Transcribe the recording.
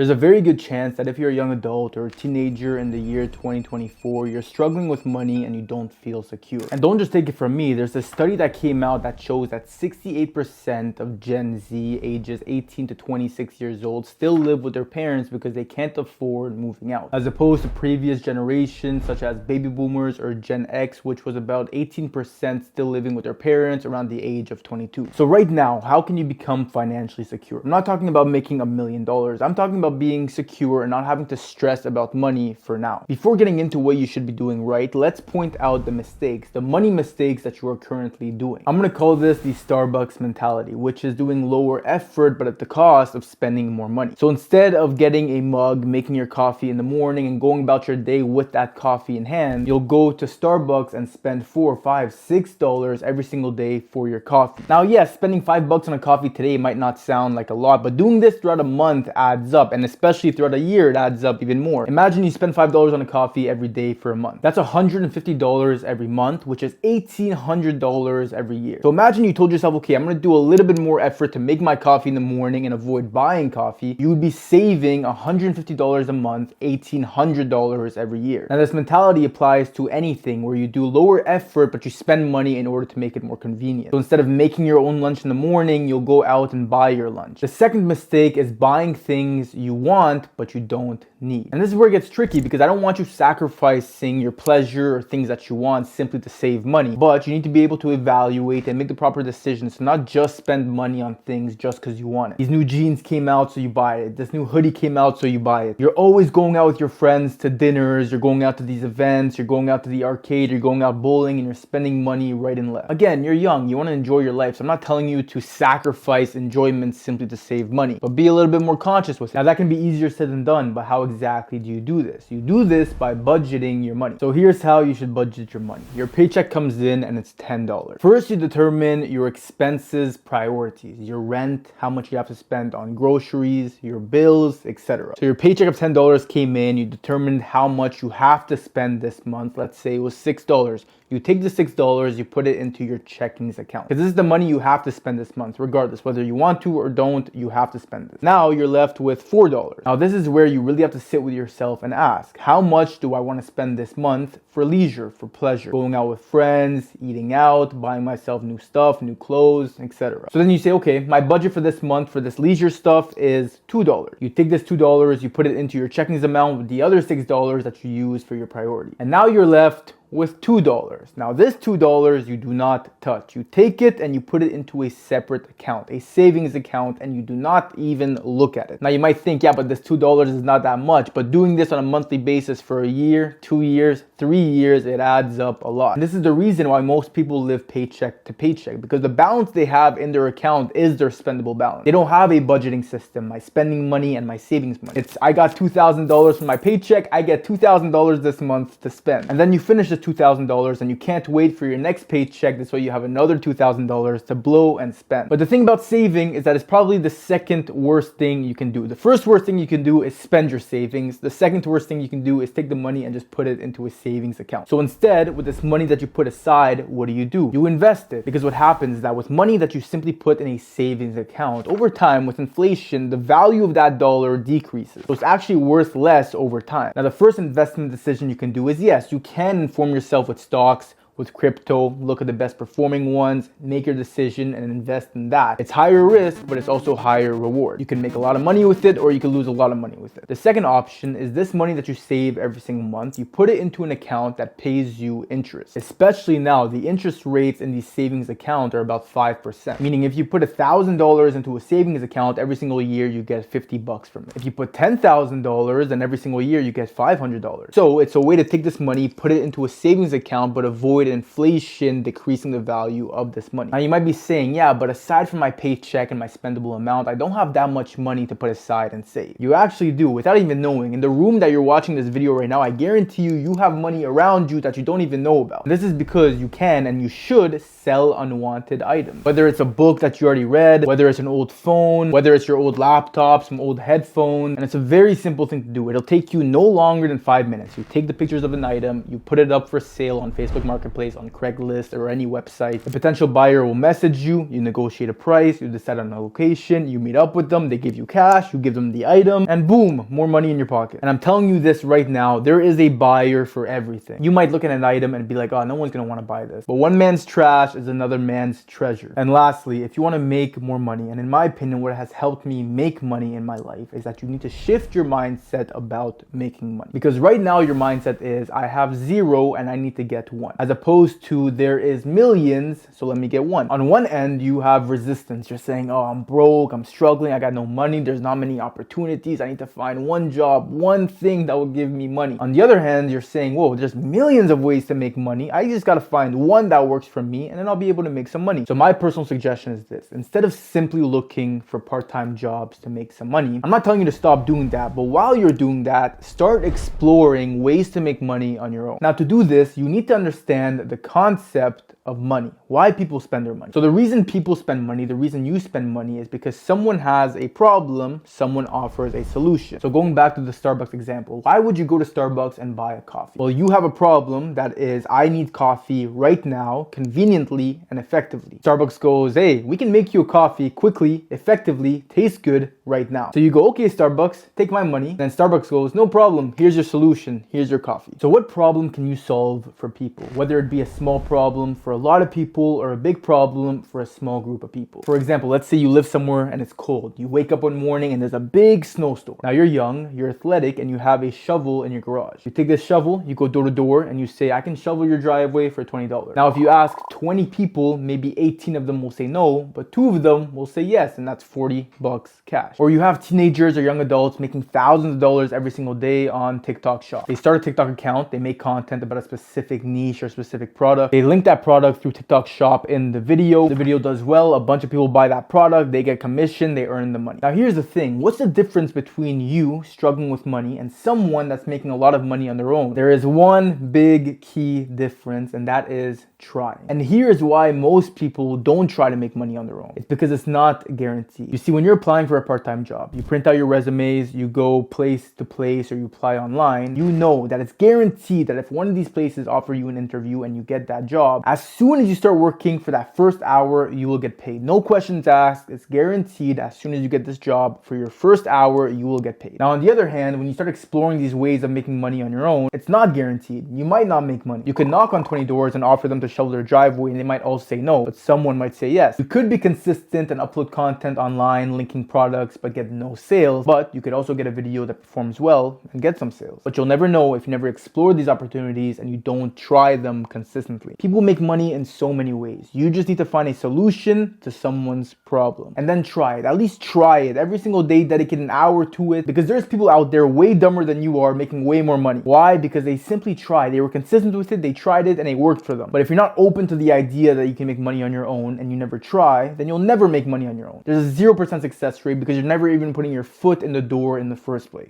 There's a very good chance that if you're a young adult or a teenager in the year 2024, you're struggling with money and you don't feel secure. And don't just take it from me. There's a study that came out that shows that 68% of Gen Z ages 18 to 26 years old still live with their parents because they can't afford moving out, as opposed to previous generations such as baby boomers or Gen X, which was about 18% still living with their parents around the age of 22. So right now, how can you become financially secure? I'm not talking about making $1 million. I'm talking about being secure and not having to stress about money for now. Before getting into what you should be doing right, let's point out the mistakes, the money mistakes that you are currently doing. I'm going to call this the Starbucks mentality, which is doing lower effort but at the cost of spending more money. So instead of getting a mug, making your coffee in the morning and going about your day with that coffee in hand, you'll go to Starbucks and spend $4, $5, $6 every single day for your coffee. Now yes, spending $5 on a coffee today might not sound like a lot, but doing this throughout a month adds up, and especially throughout a year it adds up even more. Imagine you spend $5 on a coffee every day for a month. That's $150 every month, which is $1,800 every year. So imagine you told yourself, okay, I'm going to do a little bit more effort to make my coffee in the morning and avoid buying coffee. You would be saving $150 a month, $1,800 every year. Now this mentality applies to anything where you do lower effort but you spend money in order to make it more convenient. So instead of making your own lunch in the morning, you'll go out and buy your lunch. The second mistake is buying things you want but you don't need. And this is where it gets tricky, because I don't want you sacrificing your pleasure or things that you want simply to save money, but you need to be able to evaluate and make the proper decisions to not just spend money on things just because you want it. These new jeans came out so you buy it. This new hoodie came out so you buy it. You're always going out with your friends to dinners, you're going out to these events, you're going out to the arcade, you're going out bowling, and you're spending money right and left. Again, you're young, you want to enjoy your life, so I'm not telling you to sacrifice enjoyment simply to save money, but be a little bit more conscious with it. Now that can be easier said than done, but how exactly do you do this? You do this by budgeting your money. So here's how you should budget your money. Your paycheck comes in and it's $10. First, you determine your expenses priorities, your rent, how much you have to spend on groceries, your bills, etc. So your paycheck of $10 came in, you determined how much you have to spend this month. Let's say it was $6. You take the $6, you put it into your checkings account, because this is the money you have to spend this month, regardless whether you want to or don't. You have to spend it. Now you're left with $4. Now this is where you really have to sit with yourself and ask, how much do I want to spend this month for leisure, for pleasure, going out with friends, eating out, buying myself new stuff, new clothes, etc. So then you say, okay, my budget for this month for this leisure stuff is $2. You take this $2, you put it into your checkings amount with the other $6 that you use for your priority, and now you're left with $2. Now this $2 you do not touch. You take it and you put it into a separate account, a savings account, and you do not even look at it. Now you might think, yeah, but this $2 is not that much, but doing this on a monthly basis for a year, 2 years, 3 years, it adds up a lot. And this is the reason why most people live paycheck to paycheck, because the balance they have in their account is their spendable balance. They don't have a budgeting system, my spending money and my savings money. It's, I got $2,000 from my paycheck, I get $2,000 this month to spend. And then you finish the $2,000 and you can't wait for your next paycheck. This way you have another $2,000 to blow and spend. But the thing about saving is that it's probably the second worst thing you can do. The first worst thing you can do is spend your savings. The second worst thing you can do is take the money and just put it into a savings account. So instead, with this money that you put aside, what do? You invest it. Because what happens is that with money that you simply put in a savings account, over time with inflation, the value of that dollar decreases. So it's actually worth less over time. Now the first investment decision you can do is, yes, you can inform yourself with stocks, with crypto, look at the best performing ones, make your decision and invest in that. It's higher risk, but it's also higher reward. You can make a lot of money with it, or you can lose a lot of money with it. The second option is this money that you save every single month, you put it into an account that pays you interest. Especially now, the interest rates in these savings accounts are about 5%. Meaning if you put $1,000 into a savings account every single year, you get $50 from it. If you put $10,000, then every single year you get $500. So it's a way to take this money, put it into a savings account, but avoid inflation decreasing the value of this money. Now you might be saying, yeah, but aside from my paycheck and my spendable amount, I don't have that much money to put aside and save. You actually do, without even knowing. In the room that you're watching this video right now, I guarantee you have money around you that you don't even know about. This is because you can and you should sell unwanted items. Whether it's a book that you already read, whether it's an old phone, whether it's your old laptop, some old headphones, and it's a very simple thing to do. It'll take you no longer than 5 minutes. You take the pictures of an item, you put it up for sale on Facebook Marketplace, marketplace, on Craigslist, or any website. The potential buyer will message you, you negotiate a price, you decide on a location, you meet up with them, they give you cash, you give them the item, and boom, more money in your pocket. And I'm telling you this right now, there is a buyer for everything. You might look at an item and be like, oh, no one's gonna wanna buy this. But one man's trash is another man's treasure. And lastly, if you wanna make more money, and in my opinion, what has helped me make money in my life is that you need to shift your mindset about making money. Because right now your mindset is, I have zero and I need to get one. As opposed to, there is millions, so let me get one. On one end, you have resistance. You're saying, oh, I'm broke, I'm struggling, I got no money, there's not many opportunities, I need to find one job, one thing that will give me money. On the other hand, you're saying, whoa, there's millions of ways to make money, I just gotta find one that works for me and then I'll be able to make some money. So my personal suggestion is this: instead of simply looking for part-time jobs to make some money, I'm not telling you to stop doing that, but while you're doing that, start exploring ways to make money on your own. Now, to do this, you need to understand the concept of money, why people spend their money. So the reason people spend money, the reason you spend money, is because someone has a problem, someone offers a solution. So going back to the Starbucks example, why would you go to Starbucks and buy a coffee? Well, you have a problem that is, I need coffee right now, conveniently and effectively. Starbucks goes, hey, we can make you a coffee quickly, effectively, tastes good right now. So you go, okay, Starbucks, take my money. Then Starbucks goes, no problem, here's your solution, here's your coffee. So what problem can you solve for people? Whether it be a small problem for a lot of people or a big problem for a small group of people. For example, let's say you live somewhere and it's cold. You wake up one morning and there's a big snowstorm. Now you're young, you're athletic, and you have a shovel in your garage. You take this shovel, you go door to door, and you say, I can shovel your driveway for $20. Now if you ask 20 people, maybe 18 of them will say no, but 2 of them will say yes, and that's $40 cash. Or you have teenagers or young adults making thousands of dollars every single day on TikTok Shop. They start a TikTok account, they make content about a specific niche or specific product. They link that product through TikTok Shop in the video. The video does well, a bunch of people buy that product, they get commission, they earn the money. Now here's the thing, what's the difference between you struggling with money and someone that's making a lot of money on their own? There is one big key difference, and that is trying. And here's why most people don't try to make money on their own. It's because it's not guaranteed. You see, when you're applying for a part-time job, you print out your resumes, you go place to place, or you apply online, you know that it's guaranteed that if one of these places offer you an interview and you get that job, as soon as you start working for that first hour, you will get paid. No questions asked. It's guaranteed as soon as you get this job, for your first hour, you will get paid. Now, on the other hand, when you start exploring these ways of making money on your own, it's not guaranteed. You might not make money. You could knock on 20 doors and offer them to shovel their driveway, and they might all say no, but someone might say yes. You could be consistent and upload content online, linking products, but get no sales. But you could also get a video that performs well and get some sales. But you'll never know if you never explore these opportunities and you don't try them consistently. People make money in so many ways. You just need to find a solution to someone's problem and then try it. At least try it every single day. Dedicate an hour to it, because there's people out there way dumber than you are making way more money. Why? Because they simply tried. They were consistent with it, they tried it, and it worked for them. But if you're not open to the idea that you can make money on your own and you never try, then you'll never make money on your own. There's a 0% success rate because you're never even putting your foot in the door in the first place.